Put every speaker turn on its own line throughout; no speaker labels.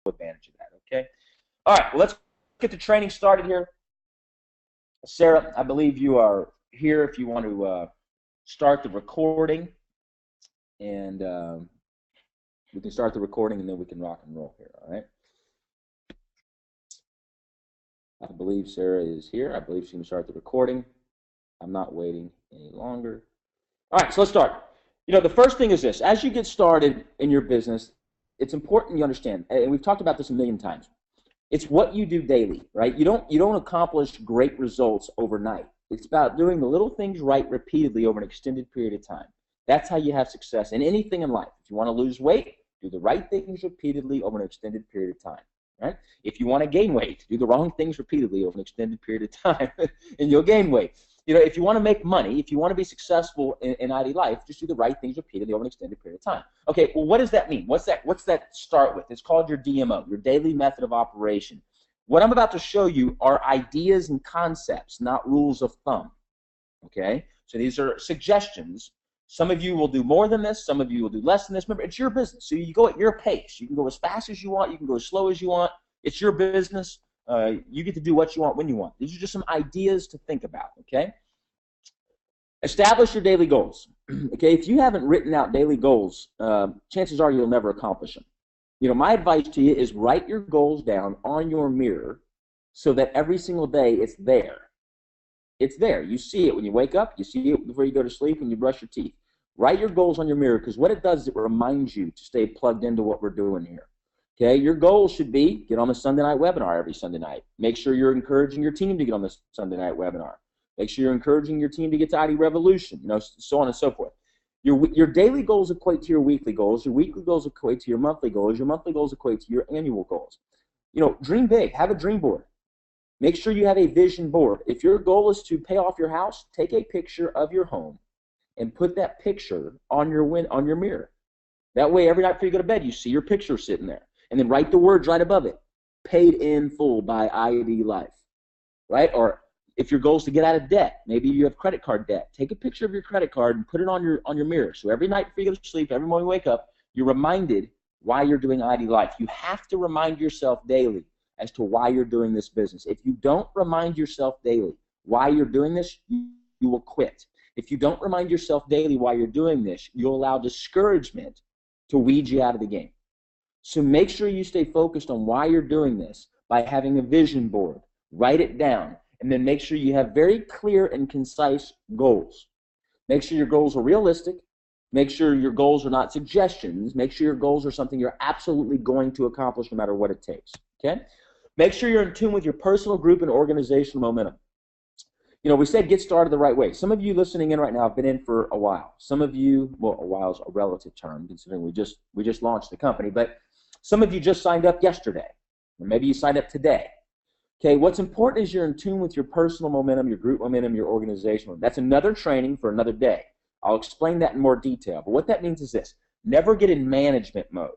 advantage of that, okay? All right, well, let's get the training started here. Sarah, I believe you are here if you want to start the recording, and we can start the recording, and then we can rock and roll here, all right? I believe Sarah is here. I believe she can start the recording. I'm not waiting any longer. All right, so let's start. You know, the first thing is this. As you get started in your business, it's important you understand, and we've talked about this a million times. It's what you do daily, right? You don't accomplish great results overnight. It's about doing the little things right repeatedly over an extended period of time. That's how you have success in anything in life. If you want to lose weight, do the right things repeatedly over an extended period of time, right? If you want to gain weight, do the wrong things repeatedly over an extended period of time, and you'll gain weight. You know, if you want to make money, if you want to be successful in ID Life, just do the right things repeatedly over an extended period of time. Okay, well, what does that mean? What's that start with? It's called your DMO, your daily method of operation. What I'm about to show you are ideas and concepts, not rules of thumb. Okay, so these are suggestions. Some of you will do more than this. Some of you will do less than this. Remember, it's your business, so you go at your pace. You can go as fast as you want. You can go as slow as you want. It's your business. You get to do what you want when you want. These are just some ideas to think about, okay? Establish your daily goals. Okay, if you haven't written out daily goals, chances are you'll never accomplish them. You know, my advice to you is write your goals down on your mirror so that every single day it's there. It's there. You see it when you wake up. You see it before you go to sleep, when you brush your teeth. Write your goals on your mirror, because what it does is it reminds you to stay plugged into what we're doing here. Okay, your goal should be get on the Sunday night webinar every Sunday night. Make sure you're encouraging your team to get on the Sunday night webinar. Make sure you're encouraging your team to get to ID Revolution, you know, so on and so forth. Your daily goals equate to your weekly goals. Your weekly goals equate to your monthly goals. Your monthly goals equate to your annual goals. You know, dream big. Have a dream board. Make sure you have a vision board. If your goal is to pay off your house, take a picture of your home and put that picture on your mirror. That way, every night before you go to bed, you see your picture sitting there. And then write the words right above it. Paid in full by ID Life. Right? Or if your goal is to get out of debt, maybe you have credit card debt, take a picture of your credit card and put it on your mirror. So every night before you go to sleep, every morning you wake up, you're reminded why you're doing ID Life. You have to remind yourself daily as to why you're doing this business. If you don't remind yourself daily why you're doing this, you will quit. If you don't remind yourself daily why you're doing this, you'll allow discouragement to weed you out of the game. So make sure you stay focused on why you're doing this by having a vision board. Write it down, and then make sure you have very clear and concise goals. Make sure your goals are realistic. Make sure your goals are not suggestions. Make sure your goals are something you're absolutely going to accomplish no matter what it takes. Okay? Make sure you're in tune with your personal, group, and organizational momentum. You know, we said get started the right way. Some of you listening in right now have been in for a while. Some of you, well, a while is a relative term considering we just launched the company, but some of you just signed up yesterday, or maybe you signed up today. Okay, what's important is you're in tune with your personal momentum, your group momentum, your organizational. That's another training for another day. I'll explain that in more detail. But what that means is this: never get in management mode.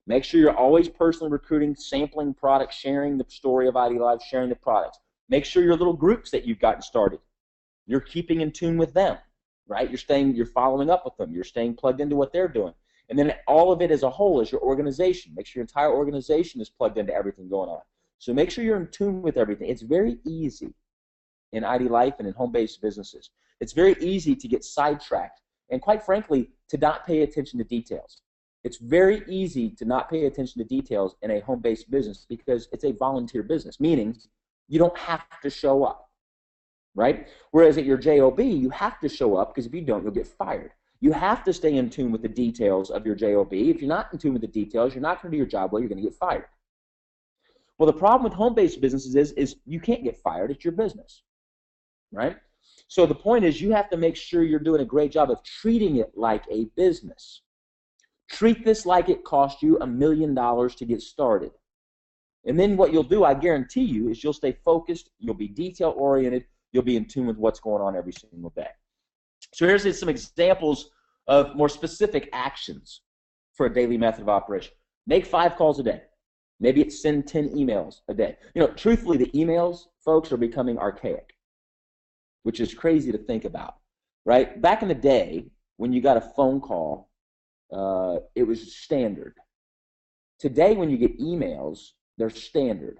Make sure you're always personally recruiting, sampling products, sharing the story of ID Life, sharing the products. Make sure your little groups that you've gotten started, you're keeping in tune with them, right? You're following up with them. You're staying plugged into what they're doing. And then all of it as a whole is your organization. Make sure your entire organization is plugged into everything going on. So make sure you're in tune with everything. It's very easy in ID Life and in home-based businesses. It's very easy to get sidetracked and, quite frankly, to not pay attention to details. It's very easy to not pay attention to details in a home-based business because it's a volunteer business, meaning you don't have to show up, right? Whereas at your JOB, you have to show up because if you don't, you'll get fired. You have to stay in tune with the details of your JOB. If you're not in tune with the details, you're not going to do your job well, you're going to get fired. Well, the problem with home-based businesses is you can't get fired. It's your business, right? So the point is you have to make sure you're doing a great job of treating it like a business. Treat this like it cost you $1 million to get started. And then what you'll do, I guarantee you, is you'll stay focused, you'll be detail-oriented, you'll be in tune with what's going on every single day. So here's some examples of more specific actions for a daily method of operation. Make 5 calls a day. Maybe it's send 10 emails a day. You know, truthfully, the emails, folks, are becoming archaic, which is crazy to think about, right? Back in the day, when you got a phone call, it was standard. Today, when you get emails, they're standard.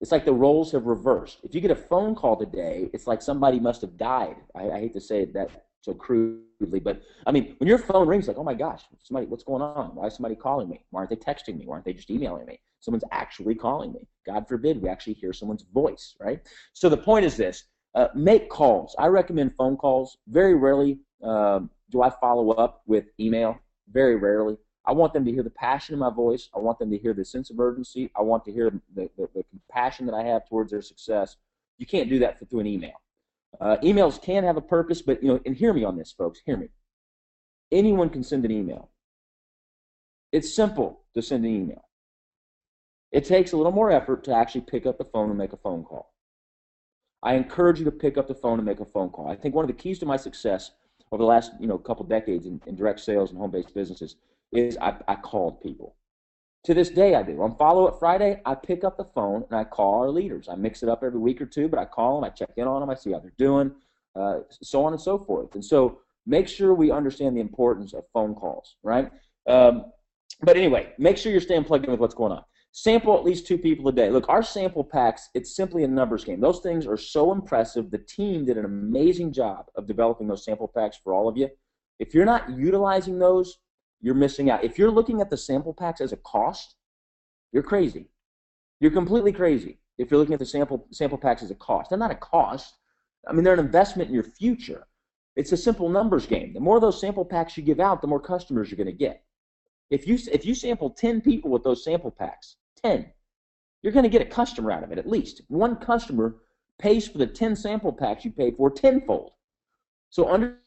It's like the roles have reversed. If you get a phone call today, it's like somebody must have died. I hate to say it that so crudely, but I mean, when your phone rings, like, oh my gosh, somebody, what's going on? Why is somebody calling me? Why aren't they texting me? Why aren't they just emailing me? Someone's actually calling me. God forbid we actually hear someone's voice, right? So the point is this: make calls. I recommend phone calls. Very rarely do I follow up with email. Very rarely. I want them to hear the passion in my voice. I want them to hear the sense of urgency. I want to hear the compassion that I have towards their success. You can't do that through an email. Emails can have a purpose, but, and hear me on this, folks. Hear me. Anyone can send an email. It's simple to send an email. It takes a little more effort to actually pick up the phone and make a phone call. I encourage you to pick up the phone and make a phone call. I think one of the keys to my success over the last couple decades in direct sales and home-based businesses is I called people. To this day, I do. On Follow-Up Friday, I pick up the phone and I call our leaders. I mix it up every week or two, but I call them, I check in on them, I see how they're doing, so on and so forth. And so make sure we understand the importance of phone calls, right? But anyway, make sure you're staying plugged in with what's going on. Sample at least 2 people a day. Look, our sample packs, it's simply a numbers game. Those things are so impressive. The team did an amazing job of developing those sample packs for all of you. If you're not utilizing those, you're missing out. If you're looking at the sample packs as a cost, you're crazy. You're completely crazy if you're looking at the sample packs as a cost. They're not a cost. I mean, they're an investment in your future. It's a simple numbers game. The more of those sample packs you give out, the more customers you're going to get. If you sample 10 people with those sample packs, 10, you're going to get a customer out of it at least. One customer pays for the 10 sample packs you paid for tenfold. So understand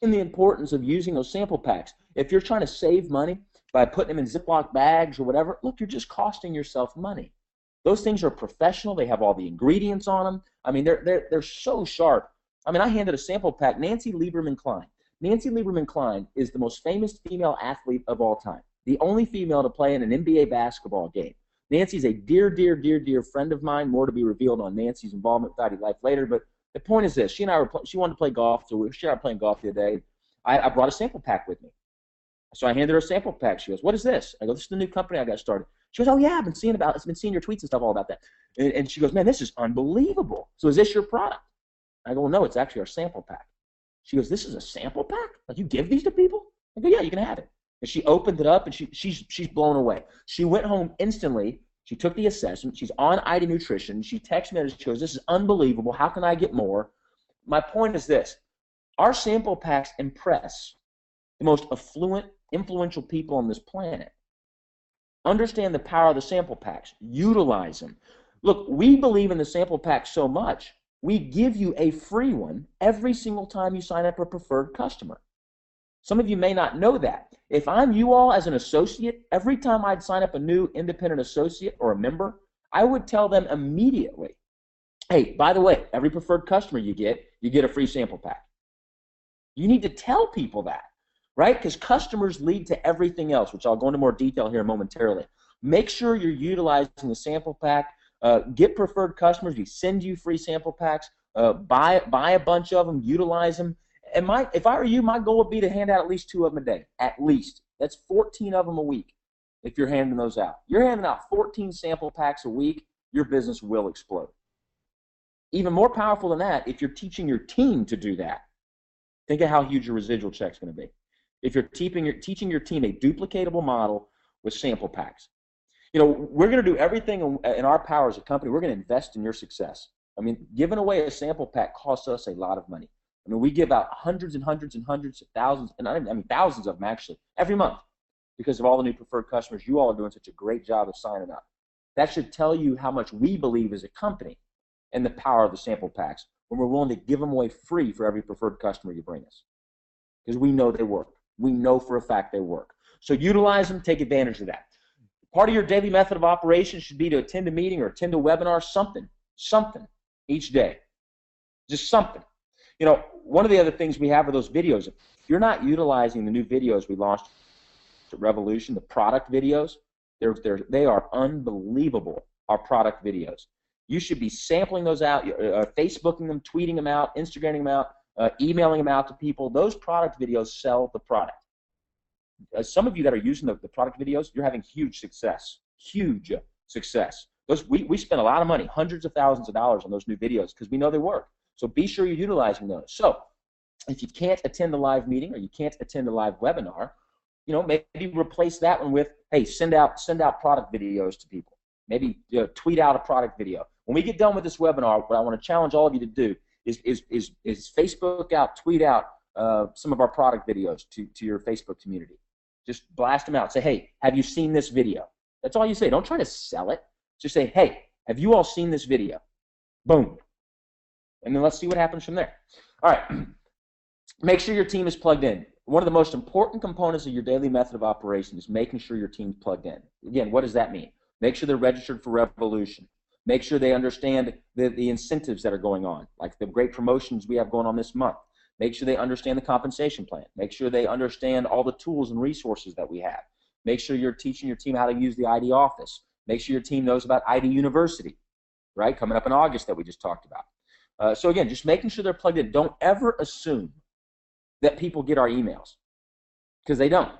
the importance of using those sample packs. If you're trying to save money by putting them in Ziploc bags or whatever, look, you're just costing yourself money. Those things are professional. They have all the ingredients on them. I mean, they're so sharp. I mean, I handed a sample pack. Nancy Lieberman-Klein. Nancy Lieberman-Klein is the most famous female athlete of all time, the only female to play in an NBA basketball game. Nancy's a dear, dear, dear, dear friend of mine. More to be revealed on Nancy's involvement with IDLife later, but the point is this: she wanted to play golf, so she and I were playing golf the other day. I brought a sample pack with me, so I handed her a sample pack. She goes, "What is this?" I go, "This is the new company I got started." She goes, "Oh yeah, I've been seeing your tweets and stuff all about that." And she goes, "Man, this is unbelievable. So is this your product?" I go, "Well, no, it's actually our sample pack." She goes, "This is a sample pack? Like you give these to people?" I go, "Yeah, you can have it." And she opened it up, and she's blown away. She went home instantly. She took the assessment. She's on ID Nutrition. She texted me and she goes, "This is unbelievable. How can I get more?" My point is this: our sample packs impress the most affluent, influential people on this planet. Understand the power of the sample packs. Utilize them. Look, we believe in the sample pack so much, we give you a free one every single time you sign up a preferred customer. Some of you may not know that. If I'm you all as an associate, every time I'd sign up a new independent associate or a member, I would tell them immediately, "Hey, by the way, every preferred customer you get a free sample pack." You need to tell people that, right? Because customers lead to everything else, which I'll go into more detail here momentarily. Make sure you're utilizing the sample pack. Get preferred customers. We send you free sample packs. Buy a bunch of them. Utilize them. And if I were you, my goal would be to hand out at least 2 of them a day. At least. That's 14 of them a week if you're handing those out. You're handing out 14 sample packs a week, your business will explode. Even more powerful than that, if you're teaching your team to do that, think of how huge your residual check's going to be. If you're teaching your team a duplicatable model with sample packs. We're going to do everything in our power as a company. We're going to invest in your success. I mean, giving away a sample pack costs us a lot of money. I mean, we give out hundreds and hundreds and hundreds of thousands, and thousands of them actually, every month because of all the new preferred customers. You all are doing such a great job of signing up. That should tell you how much we believe as a company in the power of the sample packs when we're willing to give them away free for every preferred customer you bring us. Because we know they work. We know for a fact they work. So utilize them, take advantage of that. Part of your daily method of operation should be to attend a meeting or attend a webinar, something each day. Just something. One of the other things we have are those videos. If you're not utilizing the new videos we launched at Revolution, the product videos, they are unbelievable, our product videos. You should be sampling those out, Facebooking them, tweeting them out, Instagramming them out, emailing them out to people. Those product videos sell the product. some of you that are using the product videos, you're having huge success. Huge success. We spend a lot of money, hundreds of thousands of dollars on those new videos because we know they work. So be sure you're utilizing those. So if you can't attend the live meeting or you can't attend a live webinar, maybe replace that one with, hey, send out product videos to people. Maybe tweet out a product video. When we get done with this webinar, what I want to challenge all of you to do is Facebook out, tweet out some of our product videos to your Facebook community. Just blast them out. Say, hey, have you seen this video? That's all you say. Don't try to sell it. Just say, hey, have you all seen this video? Boom. And then let's see what happens from there. All right. Make sure your team is plugged in. One of the most important components of your daily method of operation is making sure your team's plugged in. Again, what does that mean? Make sure they're registered for Revolution. Make sure they understand the incentives that are going on, like the great promotions we have going on this month. Make sure they understand the compensation plan. Make sure they understand all the tools and resources that we have. Make sure you're teaching your team how to use the ID office. Make sure your team knows about ID University, right? Coming up in August that we just talked about. So again, just making sure they're plugged in. Don't ever assume that people get our emails, because they don't.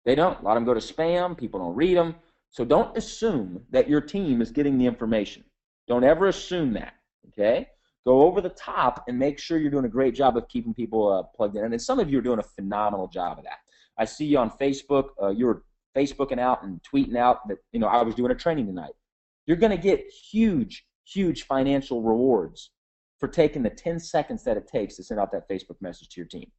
They don't. A lot of them go to spam. People don't read them. So don't assume that your team is getting the information. Don't ever assume that, okay? Go over the top and make sure you're doing a great job of keeping people plugged in. And then some of you are doing a phenomenal job of that. I see you on Facebook. You're Facebooking out and tweeting out that, I was doing a training tonight. You're going to get huge, huge financial rewards for taking the 10 seconds that it takes to send out that Facebook message to your team.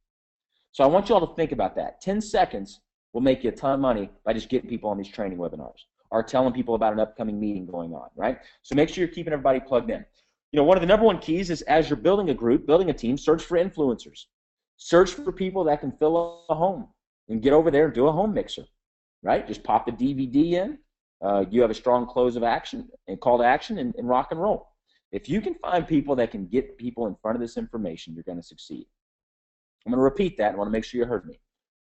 So I want you all to think about that. 10 seconds will make you a ton of money by just getting people on these training webinars or telling people about an upcoming meeting going on, right? So make sure you're keeping everybody plugged in. One of the number one keys is, as you're building a group, building a team, search for influencers. Search for people that can fill a home and get over there and do a home mixer, right? Just pop the DVD in. You have a strong close of action and call to action and rock and roll. If you can find people that can get people in front of this information, you're going to succeed. I'm going to repeat that. I want to make sure you heard me.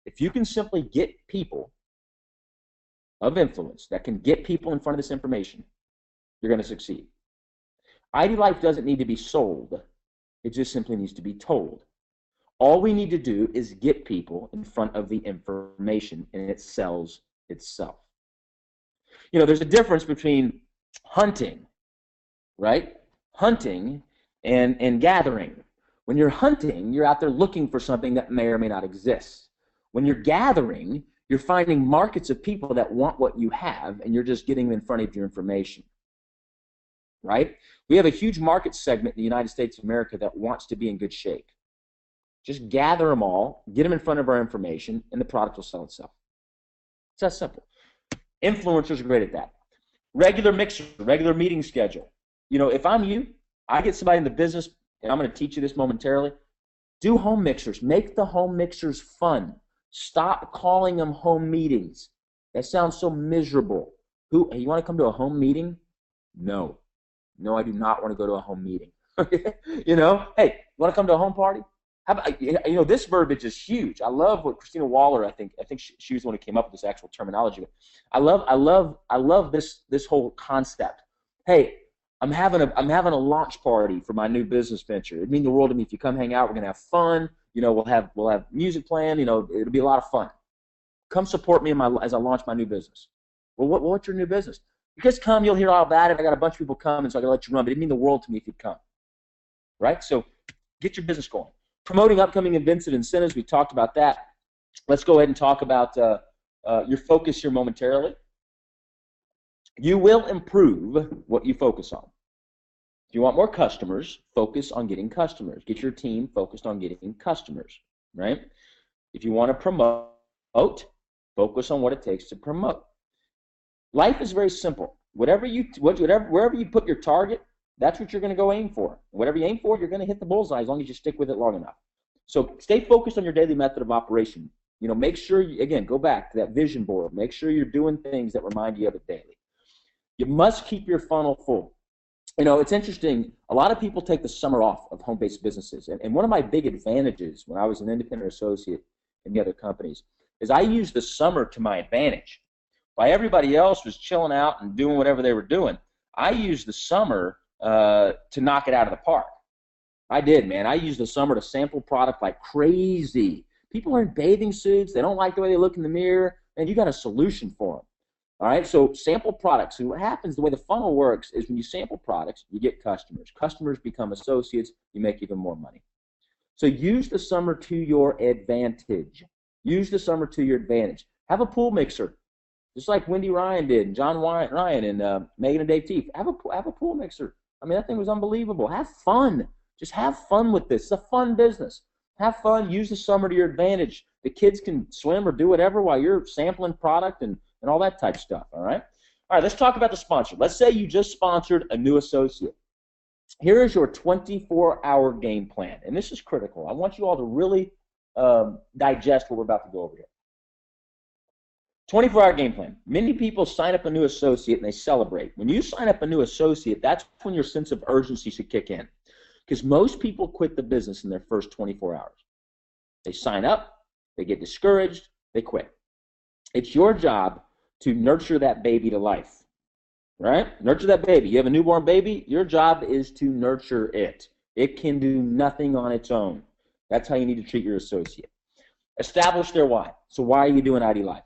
If you can simply get people of influence that can get people in front of this information, you're going to succeed. ID Life doesn't need to be sold. It just simply needs to be told. All we need to do is get people in front of the information, and it sells itself. There's a difference between hunting, right? Hunting and gathering. When you're hunting, you're out there looking for something that may or may not exist. When you're gathering, you're finding markets of people that want what you have, and you're just getting them in front of your information, right? We have a huge market segment in the United States of America that wants to be in good shape. Just gather them all, get them in front of our information, and the product will sell itself. It's that simple. Influencers are great at that. Regular mixer, regular meeting schedule. If I'm you, I get somebody in the business, and I'm going to teach you this momentarily. Do home mixers. Make the home mixers fun. Stop calling them home meetings. That sounds so miserable. Hey, you want to come to a home meeting? No. No, I do not want to go to a home meeting. Hey, you want to come to a home party? How about, this verbiage is huge. I love what Christina Waller, I think she was the one who came up with this actual terminology. I love this whole concept. Hey, I'm having a launch party for my new business venture. It'd mean the world to me if you come hang out. We're gonna have fun. We'll have music playing. It'll be a lot of fun. Come support me as I launch my new business. Well, what's your new business? You just come. You'll hear all about it. I got a bunch of people coming, so I gotta let you run. But it'd mean the world to me if you'd come. Right? So get your business going. Promoting upcoming events and incentives. We talked about that. Let's go ahead and talk about your focus here momentarily. You will improve what you focus on. If you want more customers, focus on getting customers. Get your team focused on getting customers, right? If you want to promote, focus on what it takes to promote. Life is very simple. Wherever you put your target, that's what you're going to go aim for. Whatever you aim for, you're going to hit the bullseye as long as you stick with it long enough. So stay focused on your daily method of operation. Make sure, again, go back to that vision board. Make sure you're doing things that remind you of it daily. You must keep your funnel full. It's interesting. A lot of people take the summer off of home-based businesses. And one of my big advantages when I was an independent associate in the other companies is I used the summer to my advantage. While everybody else was chilling out and doing whatever they were doing, I used the summer to knock it out of the park. I did, man. I used the summer to sample product like crazy. People are in bathing suits. They don't like the way they look in the mirror, and you got a solution for them. All right, so sample products. So what happens, the way the funnel works is when you sample products, you get customers. Customers become associates. You make even more money. So use the summer to your advantage. Use the summer to your advantage. Have a pool mixer, just like Wendy Ryan did, and John Ryan, and Megan and Dave Teef. Have a pool mixer. I mean, that thing was unbelievable. Have fun. Just have fun with this. It's a fun business. Have fun. Use the summer to your advantage. The kids can swim or do whatever while you're sampling product and all that type stuff, all right? All right, let's talk about the sponsor. Let's say you just sponsored a new associate. Here is your 24-hour game plan, and this is critical. I want you all to really digest what we're about to go over here. 24-hour game plan. Many people sign up a new associate and they celebrate. When you sign up a new associate, that's when your sense of urgency should kick in, because most people quit the business in their first 24 hours. They sign up, they get discouraged, they quit. It's your job to nurture that baby to life, right? Nurture that baby. You have a newborn baby, your job is to nurture it. It can do nothing on its own. That's how you need to treat your associate. Establish their why. So why are you doing ID Life?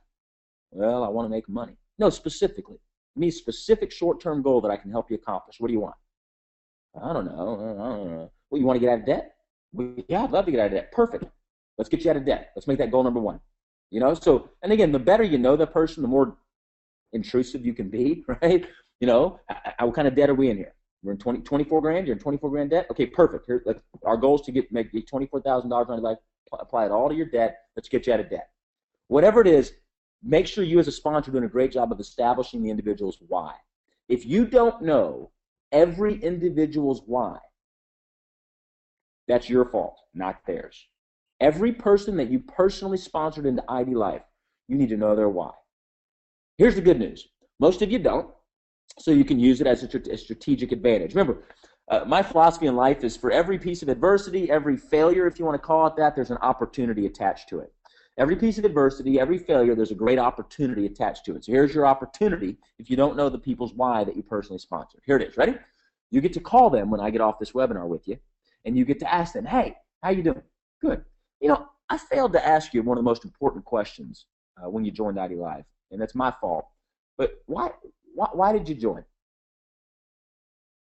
Well, I want to make money. No, specifically. Give me a specific short-term goal that I can help you accomplish. What do you want? I don't know. Well, you want to get out of debt? Well, yeah, I'd love to get out of debt. Perfect. Let's get you out of debt. Let's make that goal number one. You know, so, and again, the better you know the person, the more intrusive you can be, right? You know, what kind of debt are we in here? We're in 24 grand. You're in 24 grand debt. Okay, perfect. Here, our goal is to make $24,000 on life. Apply it all to your debt. Let's get you out of debt. Whatever it is, make sure you as a sponsor are doing a great job of establishing the individual's why. If you don't know every individual's why, that's your fault, not theirs. Every person that you personally sponsored into ID Life, you need to know their why. Here's the good news. Most of you don't, so you can use it as a strategic advantage. Remember, my philosophy in life is for every piece of adversity, every failure, if you want to call it that, there's an opportunity attached to it. Every piece of adversity, every failure, there's a great opportunity attached to it. So here's your opportunity if you don't know the people's why that you personally sponsored. Here it is. Ready? You get to call them when I get off this webinar with you, and you get to ask them, hey, how you doing? Good. You know, I failed to ask you one of the most important questions when you joined ID Life, and that's my fault. But why did you join?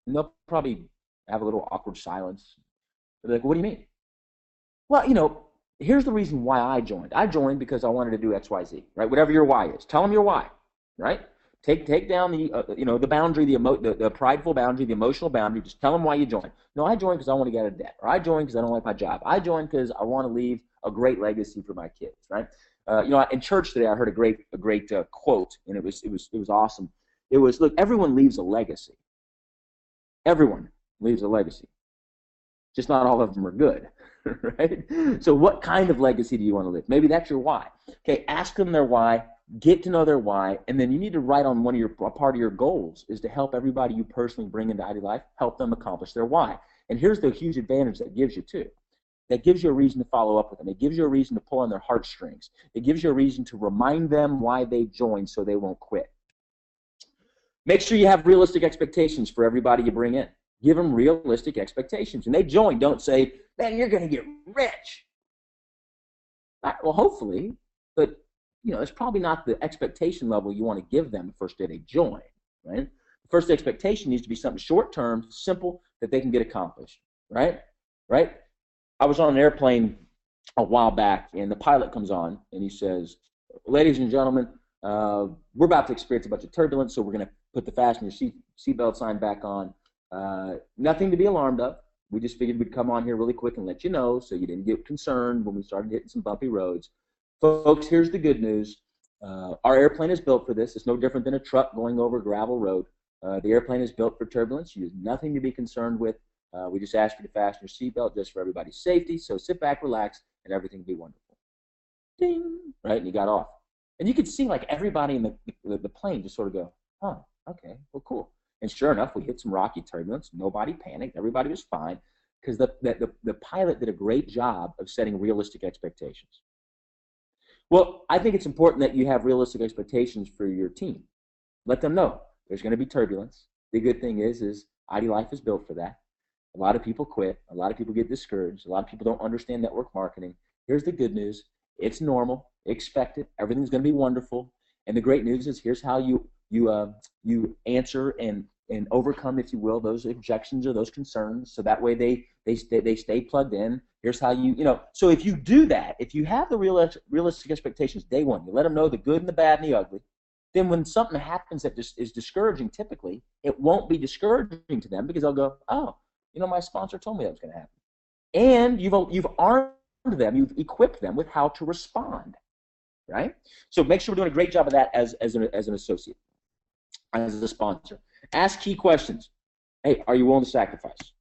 And they'll probably have a little awkward silence. They're like, what do you mean? Well, you know, here's the reason why I joined. I joined because I wanted to do X, Y, Z, right? Whatever your why is. Tell them your why, right? Take down the, you know, the boundary, the prideful boundary, the emotional boundary. Just tell them why you joined. No, I joined because I want to get out of debt. Or I joined because I don't like my job. I joined because I want to leave a great legacy for my kids, right? You know, in church today, I heard a great quote, and it was awesome. It was, look, everyone leaves a legacy. Everyone leaves a legacy. Just not all of them are good, right? So what kind of legacy do you want to live? Maybe that's your why. Okay, ask them their why, get to know their why, and then you need to write on a part of your goals is to help everybody you personally bring into ID Life, help them accomplish their why. And here's the huge advantage that gives you too. That gives you a reason to follow up with them. It gives you a reason to pull on their heartstrings. It gives you a reason to remind them why they joined so they won't quit. Make sure you have realistic expectations for everybody you bring in. Give them realistic expectations. And they join. Don't say, man, you're going to get rich. Well, hopefully, but you know, it's probably not the expectation level you want to give them the first day they join, right? The first expectation needs to be something short-term, simple, that they can get accomplished, right? Right? I was on an airplane a while back, and the pilot comes on, and he says, ladies and gentlemen, we're about to experience a bunch of turbulence, so we're going to put the fasten your seatbelt sign back on. Nothing to be alarmed of. We just figured we'd come on here really quick and let you know so you didn't get concerned when we started hitting some bumpy roads. Folks, here's the good news. Our airplane is built for this. It's no different than a truck going over a gravel road. The airplane is built for turbulence. You have nothing to be concerned with. We just asked you to fasten your seatbelt just for everybody's safety. So sit back, relax, and everything will be wonderful. Ding! Right? And you got off. And you could see like everybody in the plane just sort of go, oh, okay, well, cool. And sure enough, we hit some rocky turbulence. Nobody panicked. Everybody was fine because the pilot did a great job of setting realistic expectations. Well, I think it's important that you have realistic expectations for your team. Let them know there's going to be turbulence. The good thing is ID Life is built for that. A lot of people quit. A lot of people get discouraged. A lot of people don't understand network marketing. Here's the good news. It's normal. Expect it. Everything's going to be wonderful. And the great news is here's how you answer and overcome, if you will, those objections or those concerns. So that way they stay plugged in. Here's how so if you do that, if you have the realistic expectations day one, you let them know the good and the bad and the ugly, then when something happens that just is discouraging, typically, it won't be discouraging to them because they'll go, oh, my sponsor told me that was going to happen. And you've armed them, you've equipped them with how to respond, right? So make sure we're doing a great job of that as an associate, as a sponsor. Ask key questions. Hey, are you willing to sacrifice?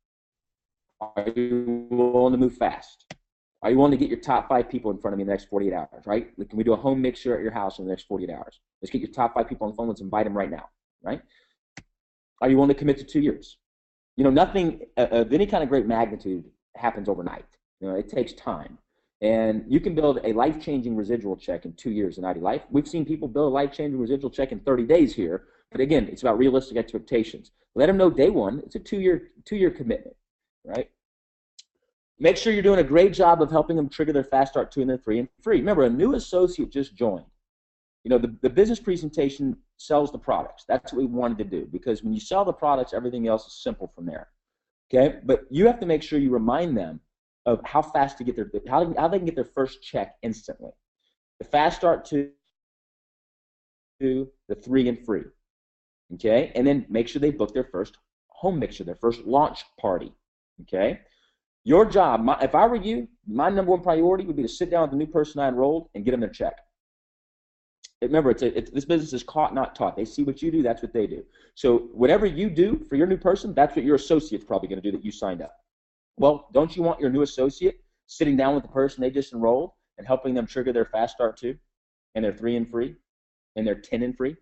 Are you willing to move fast? Are you willing to get your top 5 people in front of me in the next 48 hours, right? Can we do a home mixer at your house in the next 48 hours? Let's get your top 5 people on the phone. Let's invite them right now, right? Are you willing to commit to 2 years? Nothing of any kind of great magnitude happens overnight. It takes time. And you can build a life-changing residual check in 2 years in IDLife. We've seen people build a life-changing residual check in 30 days here. But again, it's about realistic expectations. Let them know day one, it's a two-year commitment, right? Make sure you're doing a great job of helping them trigger their fast start 2 and their 3 and free. Remember, a new associate just joined. The business presentation sells the products. That's what we wanted to do, because when you sell the products, everything else is simple from there. Okay, but you have to make sure you remind them of how fast to get how they can get their first check instantly. The fast start 2, the 3 and free. Okay, and then make sure they book their first home mixer, their first launch party. Okay, your job, if I were you, my number one priority would be to sit down with the new person I enrolled and get them their check. Remember, this business is caught, not taught. They see what you do, that's what they do. So whatever you do for your new person, that's what your associate's probably going to do that you signed up. Well, don't you want your new associate sitting down with the person they just enrolled and helping them trigger their fast start 2 and their 3 and free and their 10 and free?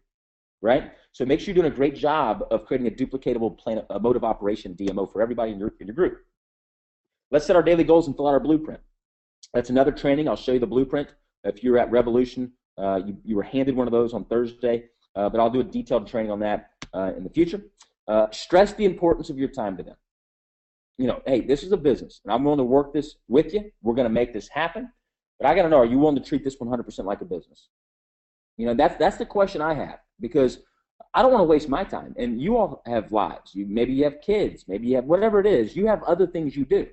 Right? So make sure you're doing a great job of creating a duplicatable plan, a mode of operation, DMO, for everybody in your group. Let's set our daily goals and fill out our blueprint. That's another training. I'll show you the blueprint. If you're at Revolution, you were handed one of those on Thursday, but I'll do a detailed training on that in the future. Stress the importance of your time to them. Hey, this is a business, and I'm willing to work this with you. We're going to make this happen, but I got to know, are you willing to treat this 100% like a business? That's the question I have, because I don't want to waste my time. And you all have lives. Maybe you have kids. Maybe you have whatever it is. You have other things you do.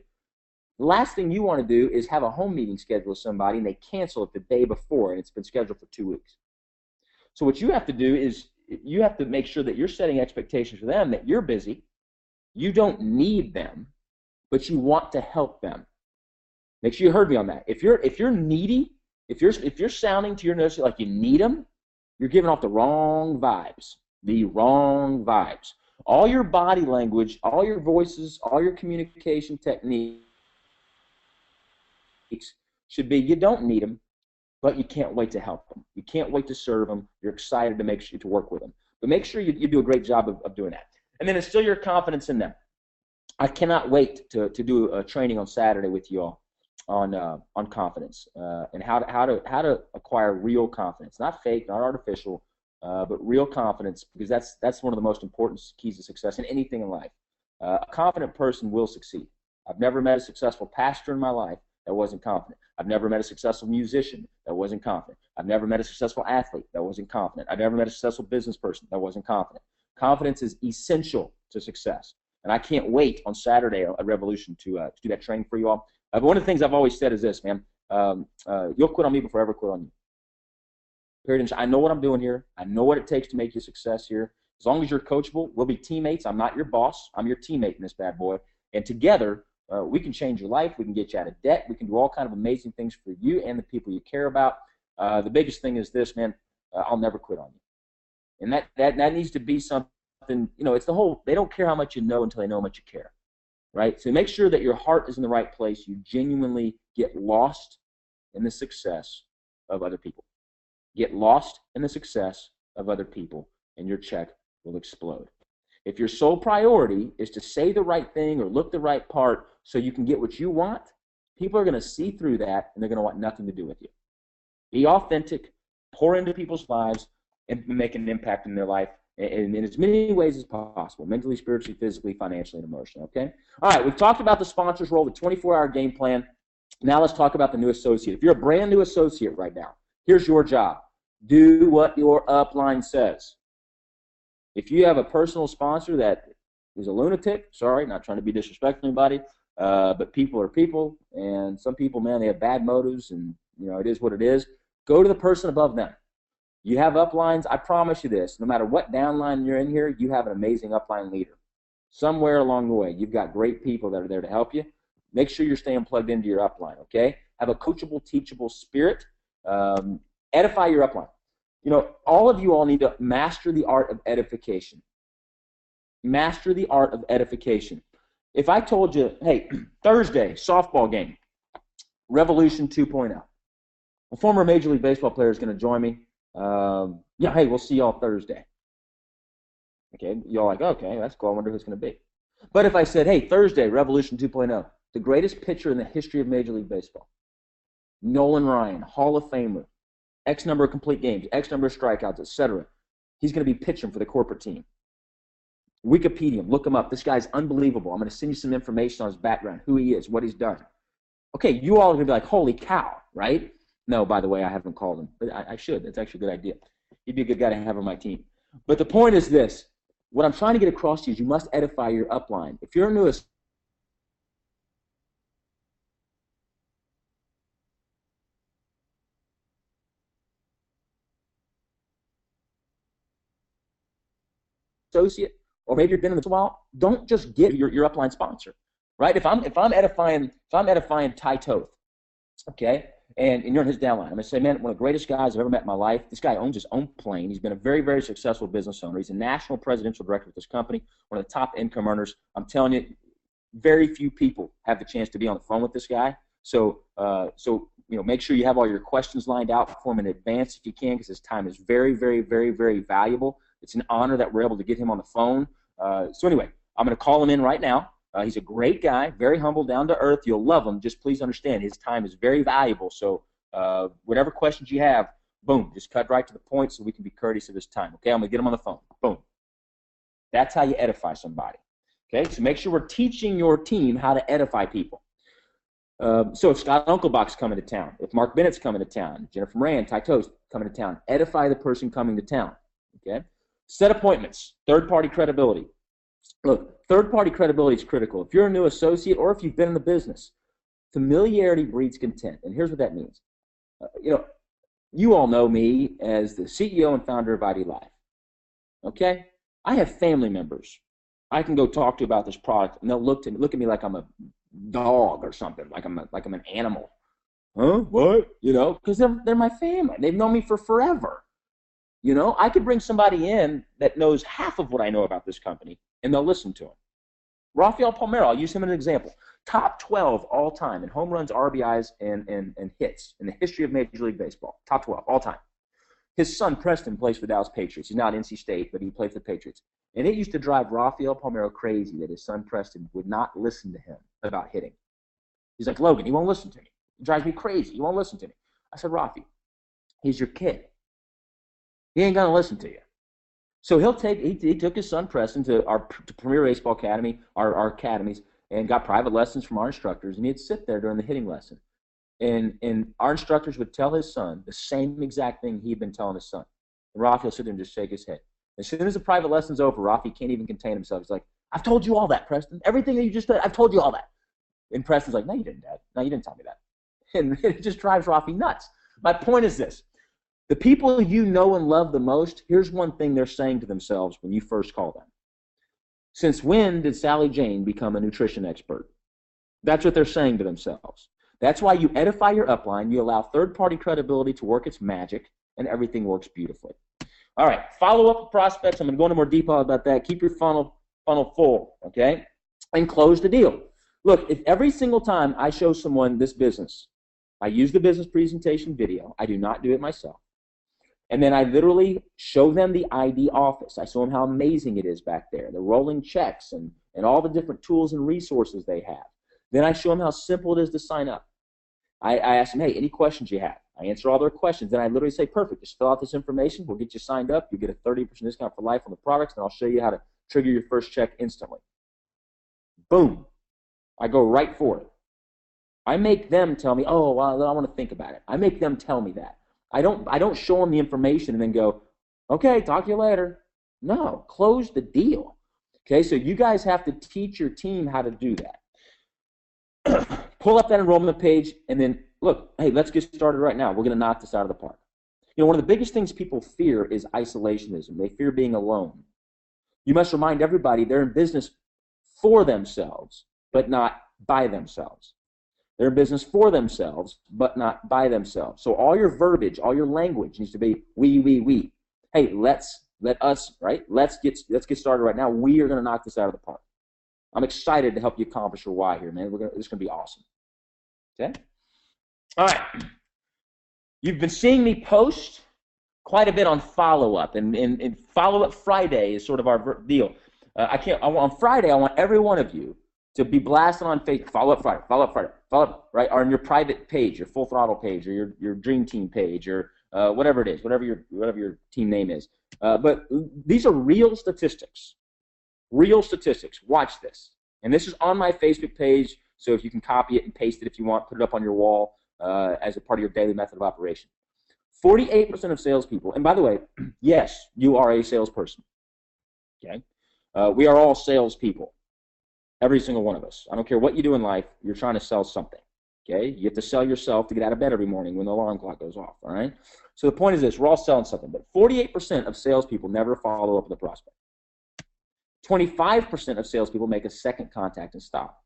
The last thing you want to do is have a home meeting scheduled with somebody and they cancel it the day before and it's been scheduled for 2 weeks. So what you have to do is you have to make sure that you're setting expectations for them, that you're busy, you don't need them, but you want to help them. Make sure you heard me on that. If you're needy, if you're sounding to your nurse like you need them, you're giving off the wrong vibes. The wrong vibes. All your body language, all your voices, all your communication techniques should be, you don't need them, but you can't wait to help them. You can't wait to serve them. You're excited to work with them. But make sure you do a great job of doing that. And then instill your confidence in them. I cannot wait to do a training on Saturday with you all on confidence and how to acquire real confidence, not fake, not artificial, but real confidence, because that's one of the most important keys to success in anything in life. A confident person will succeed. I've never met a successful pastor in my life that wasn't confident. I've never met a successful musician that wasn't confident. I've never met a successful athlete that wasn't confident. I've never met a successful business person that wasn't confident. Confidence is essential to success. And I can't wait on Saturday at Revolution to do that training for you all. One of the things I've always said is this, man. You'll quit on me before I ever quit on you. Period. I know what I'm doing here. I know what it takes to make you a success here. As long as you're coachable, we'll be teammates. I'm not your boss. I'm your teammate in this bad boy. And together, we can change your life. We can get you out of debt. We can do all kind of amazing things for you and the people you care about. The biggest thing is this, man. I'll never quit on you. And that needs to be something, it's the whole, they don't care how much you know until they know how much you care, right? So make sure that your heart is in the right place. You genuinely get lost in the success of other people. Get lost in the success of other people, and your check will explode. If your sole priority is to say the right thing or look the right part so you can get what you want, people are going to see through that, and they're going to want nothing to do with you. Be authentic, pour into people's lives, and make an impact in their life in as many ways as possible, mentally, spiritually, physically, financially, and emotionally, okay? All right, we've talked about the sponsor's role, the 24-hour game plan. Now let's talk about the new associate. If you're a brand new associate right now, here's your job. Do what your upline says. If you have a personal sponsor that is a lunatic, sorry, not trying to be disrespectful to anybody, but people are people, and some people, man, they have bad motives, and it is what it is. Go to the person above them. You have uplines, I promise you this, no matter what downline you're in here, you have an amazing upline leader. Somewhere along the way, you've got great people that are there to help you. Make sure you're staying plugged into your upline, okay? Have a coachable, teachable spirit. Edify your upline. All of you all need to master the art of edification. Master the art of edification. If I told you, hey, Thursday, softball game, Revolution 2.0. A former Major League Baseball player is going to join me. Hey, we'll see y'all Thursday. Okay, y'all like, okay, that's cool. I wonder who it's going to be. But if I said, hey, Thursday, Revolution 2.0, the greatest pitcher in the history of Major League Baseball, Nolan Ryan, Hall of Famer, X number of complete games, X number of strikeouts, etc. He's going to be pitching for the corporate team. Wikipedia him, look him up. This guy's unbelievable. I'm going to send you some information on his background, who he is, what he's done. Okay, you all are going to be like, holy cow, right? No, by the way, I haven't called him, but I should. That's actually a good idea. He'd be a good guy to have on my team. But the point is this. What I'm trying to get across to you is you must edify your upline. If you're a new associate, or maybe you've been in this a while, don't just get your upline sponsor, right? If I'm edifying Ty Toth, okay, and you're in his downline, I'm gonna say, man, one of the greatest guys I've ever met in my life. This guy owns his own plane. He's been a very, very successful business owner. He's a national presidential director of this company, one of the top income earners. I'm telling you, very few people have the chance to be on the phone with this guy. So make sure you have all your questions lined out for him in advance if you can, because his time is very, very, very, very valuable. It's an honor that we're able to get him on the phone. So anyway, I'm going to call him in right now. He's a great guy, very humble, down to earth. You'll love him. Just please understand his time is very valuable. So whatever questions you have, boom, just cut right to the point so we can be courteous of his time. Okay, I'm going to get him on the phone. Boom. That's how you edify somebody. Okay, so make sure we're teaching your team how to edify people. So if Scott Unklebach's coming to town, if Mark Bennett's coming to town, Jennifer Moran, Ty Toast coming to town, edify the person coming to town. Okay, set appointments, third-party credibility. Look, third-party credibility is critical. If you're a new associate or if you've been in the business, familiarity breeds content. And here's what that means. You all know me as the CEO and founder of IDLife. Okay? I have family members I can go talk to about this product, and they'll look at me like I'm a dog or something, like I'm an animal. Huh? What? Because they're my family. They've known me for forever. I could bring somebody in that knows half of what I know about this company, and they'll listen to him. Rafael Palmeiro, I'll use him as an example. Top 12 all time in home runs, RBIs, and hits in the history of Major League Baseball. Top 12 all time. His son, Preston, plays for the Dallas Patriots. He's not at NC State, but he played for the Patriots. And it used to drive Rafael Palmeiro crazy that his son, Preston, would not listen to him about hitting. He's like, Logan, he won't listen to me. It drives me crazy. He won't listen to me. I said, Rafi, he's your kid. He ain't going to listen to you. So he took his son, Preston, to Premier Baseball Academy, our academies, and got private lessons from our instructors, and he'd sit there during the hitting lesson. And our instructors would tell his son the same exact thing he'd been telling his son. And Rafi would sit there and just shake his head. As soon as the private lesson's over, Rafi can't even contain himself. He's like, I've told you all that, Preston. Everything that you just said, I've told you all that. And Preston's like, no, you didn't, Dad. No, you didn't tell me that. And it just drives Rafi nuts. My point is this. The people you know and love the most, here's one thing they're saying to themselves when you first call them. Since when did Sally Jane become a nutrition expert? That's what they're saying to themselves. That's why you edify your upline, you allow third-party credibility to work its magic, and everything works beautifully. All right, follow up with prospects. I'm going to go into more detail about that. Keep your funnel full, okay? And close the deal. Look, if every single time I show someone this business, I use the business presentation video. I do not do it myself. And then I literally show them the ID office. I show them how amazing it is back there, the rolling checks and all the different tools and resources they have. Then I show them how simple it is to sign up. I ask them, hey, any questions you have? I answer all their questions. Then I literally say, perfect, just fill out this information. We'll get you signed up. You'll get a 30% discount for life on the products, and I'll show you how to trigger your first check instantly. Boom. I go right for it. I make them tell me, oh, well, I want to think about it. I make them tell me that. I don't show them the information and then go, okay, talk to you later. No, close the deal. Okay, so you guys have to teach your team how to do that. Pull up that enrollment page and then look, hey, let's get started right now. We're going to knock this out of the park. One of the biggest things people fear is isolationism. They fear being alone. You must remind everybody they're in business for themselves, but not by themselves. They're in business for themselves, but not by themselves. So all your verbiage, all your language needs to be we. Hey, let us, right? Let's get started right now. We are going to knock this out of the park. I'm excited to help you accomplish your why here, man. This is going to be awesome. Okay? All right. You've been seeing me post quite a bit on follow-up, and follow-up Friday is sort of our deal. On Friday, I want every one of you to be blasting on Facebook, follow-up Friday, right? Or on your private page, your Full Throttle page, or your Dream Team page, or whatever it is, whatever your team name is. But these are real statistics. Real statistics. Watch this. And this is on my Facebook page, so if you can copy it and paste it if you want, put it up on your wall as a part of your daily method of operation. 48% of salespeople, and by the way, yes, you are a salesperson. Okay? We are all salespeople. Every single one of us. I don't care what you do in life, you're trying to sell something. Okay? You have to sell yourself to get out of bed every morning when the alarm clock goes off. All right? So the point is this, we're all selling something, but 48% of salespeople never follow up with a prospect. 25% of salespeople make a second contact and stop.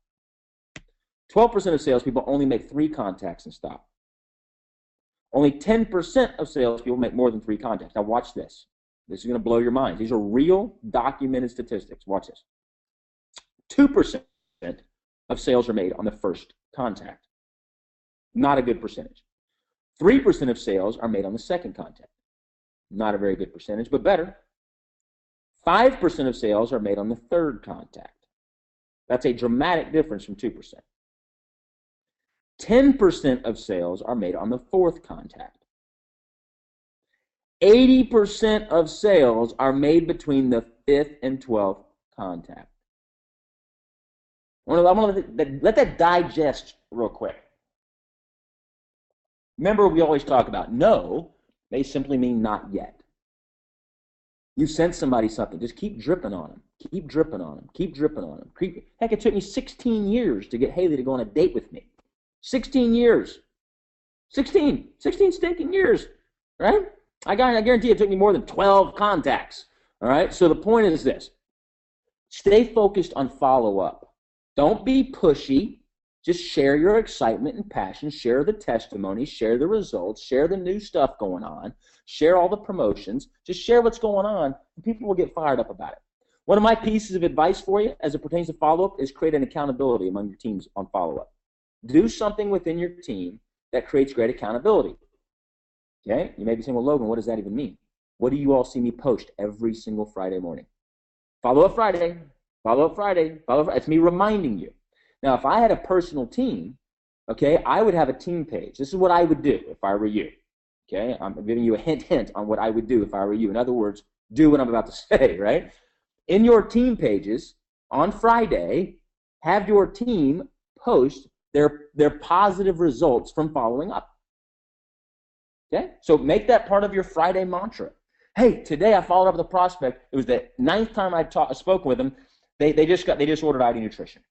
12% of salespeople only make 3 contacts and stop. Only 10% of salespeople make more than 3 contacts. Now watch this. This is going to blow your mind. These are real documented statistics. Watch this. 2% of sales are made on the first contact. Not a good percentage. 3% of sales are made on the second contact. Not a very good percentage, but better. 5% of sales are made on the third contact. That's a dramatic difference from 2%. 10% of sales are made on the fourth contact. 80% of sales are made between the 5th and 12th contact. I want to let that digest real quick. Remember, we always talk about no, they simply mean not yet. You sent somebody something, just keep dripping on them. Keep dripping on them. Keep dripping on them. Heck, it took me 16 years to get Haley to go on a date with me. 16 years. 16 stinking years, right? I guarantee it took me more than 12 contacts, all right? So the point is this. Stay focused on follow-up. Don't be pushy. Just share your excitement and passion. Share the testimonies. Share the results. Share the new stuff going on. Share all the promotions. Just share what's going on, and people will get fired up about it. One of my pieces of advice for you as it pertains to follow-up is create an accountability among your teams on follow-up. Do something within your team that creates great accountability. Okay? You may be saying, well, Logan, what does that even mean? What do you all see me post every single Friday morning? Follow-up Friday. Follow-up Friday. Follow-up. It's me reminding you. Now, if I had a personal team, okay, I would have a team page. This is what I would do if I were you. Okay? I'm giving you a hint on what I would do if I were you. In other words, do what I'm about to say, right? In your team pages on Friday, have your team post their positive results from following up. Okay? So make that part of your Friday mantra. Hey, today I followed up with a prospect. It was the 9th time I spoke with them. They just ordered ID Nutrition.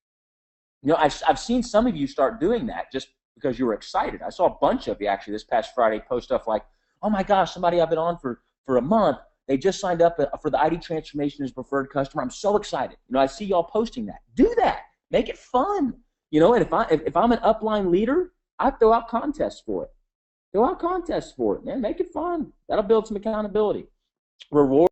You know, I've seen some of you start doing that just because you were excited. I saw a bunch of you actually this past Friday post stuff like, oh my gosh, somebody I've been on for a month, they just signed up for the ID transformation as a preferred customer. I'm so excited. You know, I see y'all posting that. Do that. Make it fun. You know, and if I'm an upline leader, I throw out contests for it. Throw out contests for it, man. Make it fun. That'll build some accountability. Reward